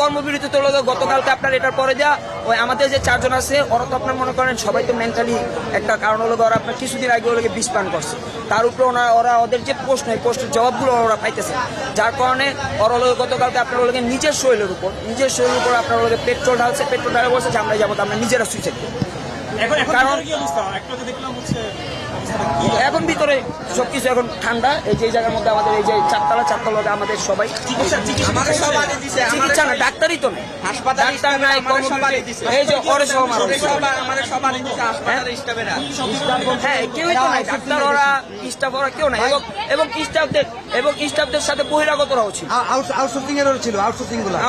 কর্মবিরতি তো গতকালকে আপনার এটার পরে যা ওই আমাদের যে 4 জন আছে ওরা তো আপনার মনে করেন সবাই তো মেন্টালি একটা কারণ হলো ওরা আপনার কিছুদিন আগে ওদেরকে বিষ পান করছে, তার উপরে ওরা ওদের যে প্রশ্ন এই প্রশ্নের জবাবগুলো ওরা পাইতেছে, যার কারণে ওরা হলো গতকালকে আপনার ওদেরকে নিজের শরীরের উপর আপনার ওদেরকে পেট্রোল ঢালছে, পেট্রোল ঢালে বলছে যে আমরা যাবো, আমরা নিজেরা সুইসাইড করবো। কারণ এখন ভিতরে সবকিছু এখন ঠান্ডা, এই যে জায়গার মধ্যে আমাদের এই যে চারতলা আমাদের সবাই চিকিৎসা না, ডাক্তারই তো নেই, ডাক্তার নাই, এই যে কেউই তো নাই, ডাক্তার ওরা স্টাফ ওরা কেউ নাই, এবং স্টাফদের সাথে বহিরাগতরাও ছিল,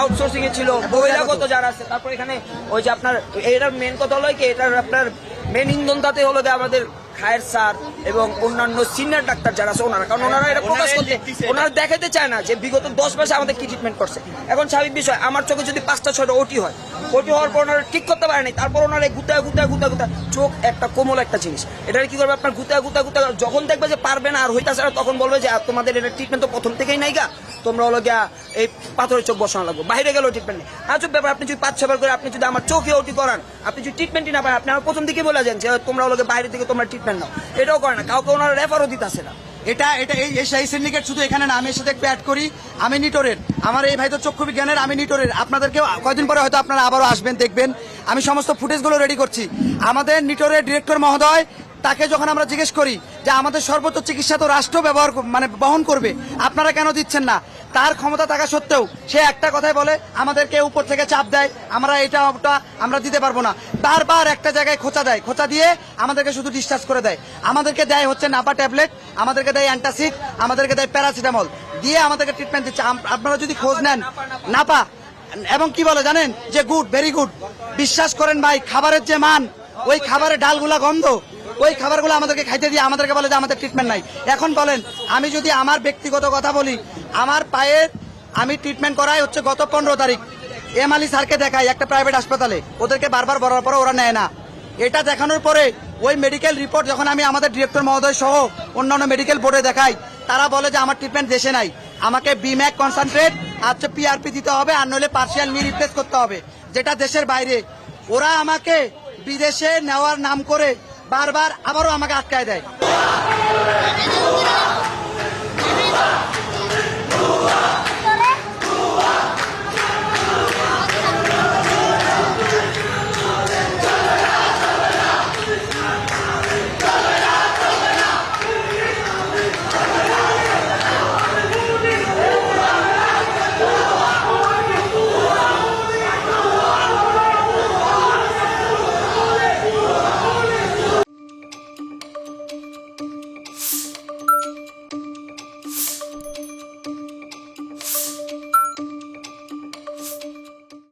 আউটসোর্সিং এ ছিল বহিরাগত যারা আছে। তারপর এখানে ওই যে আপনার এটার মেন কথা হলো কি, এটার আপনার মেন ইন্ধনটাতে হলো যে আমাদের খায়ের স্যার এবং অন্যান্য সিনিয়র ডাক্তার যারা আছে ওনারা, কারণ ওনারা এটা প্রকাশ করতে ওনারা দেখাতে চায় না যে বিগত 10 মাসে আমাদের কি ট্রিটমেন্ট করছে। এখন স্বাভাবিক বিষয়, আমার চোখে যদি 5টা-6টা ওটি হয়, ওটি হওয়ার পর ওনারা ঠিক করতে পারেনি, তারপর ওনারা গুতা চোখ একটা কোমল একটা জিনিস, এটা কি করবে আপনার গুতা যখন দেখবে যে পারবে না আর হইতাছে না, তখন বলবে যে তোমাদের এটা ট্রিটমেন্ট তো প্রথম থেকেই নাই গা, তোমরা হলো গিয়া এই পাথরের চোখ বসানো লাগবে, বাইরে গেলেও ট্রিটমেন্ট নেই। আজব ব্যাপার, আপনি যদি 5-6 বার করে আপনি যদি আমার চোখে ওটি করান, আপনি যদি ট্রিটমেন্টই না পান, আপনি আমার প্রথম দিকে বলে যান যে তোমরা হলো বাইরে থেকে তোমরা ট্রিটমেন্ট নাও, এটাও করে না, কাউকে ওনারা রেফারও দিতেছে না। এই সিন্ডিকেট শুধু এখানে না, আমি এর সাথে একটু অ্যাড করি, আমি নিটোরের, আমার এই ভাই তো চক্ষু বিজ্ঞানের, আমি নিটোরের, আপনাদেরকে কয়েকদিন পরে হয়তো আপনারা আবারও আসবেন, দেখবেন আমি সমস্ত ফুটেজগুলো রেডি করছি। আমাদের নিটোরের ডিরেক্টর মহোদয়, তাকে যখন আমরা জিজ্ঞেস করি যে আমাদের সর্বোচ্চ চিকিৎসা তো রাষ্ট্র বহন করবে, আপনারা কেন দিচ্ছেন না, তার ক্ষমতা থাকা সত্ত্বেও সে একটা কথাই বলে আমাদেরকে উপর থেকে চাপ দেয়, আমরা এটা আমরা দিতে পারবো না, বারবার একটা জায়গায় খোঁচা দিয়ে আমাদেরকে শুধু ডিসচার্জ করে দেয়। আমাদেরকে দেয় হচ্ছে নাপা ট্যাবলেট, আমাদেরকে দেয় অ্যান্টাসিড, আমাদেরকে দেয় প্যারাসিটামল দিয়ে আমাদেরকে ট্রিটমেন্ট দিচ্ছে। আপনারা যদি খোঁজ নেন নাপা, এবং কি বলে জানেন যে গুড, ভেরি গুড। বিশ্বাস করেন ভাই, খাবারের যে মান, ওই খাবারের ডালগুলা গন্ধ, ওই খাবারগুলো আমাদেরকে খাইতে দিয়ে আমাদেরকে বলে যে আমাদের ট্রিটমেন্ট নাই। এখন বলেন, আমি যদি আমার ব্যক্তিগত কথা বলি, আমার পায়ের আমি ট্রিটমেন্ট করাই হচ্ছে গত 15 তারিখ এম আলী স্যারকে দেখাই একটা প্রাইভেট হাসপাতালে, ওদেরকে বারবার বলার পরে ওরা নেয় না। এটা দেখানোর পরে ওই মেডিকেল রিপোর্ট যখন আমি আমাদের ডিরেক্টর মহোদয় সহ অন্যান্য মেডিকেল বোর্ডে দেখাই, তারা বলে যে আমার ট্রিটমেন্ট দেশে নাই, আমাকে বিম্যাক কনসেন্ট্রেট আচ্ছা পিআরপি দিতে হবে, আর নইলে পার্সিয়াল নি রিপ্লেস করতে হবে, যেটা দেশের বাইরে। ওরা আমাকে বিদেশে নেওয়ার নাম করে বারবার আবারও আমাকে আটকায় দেয়।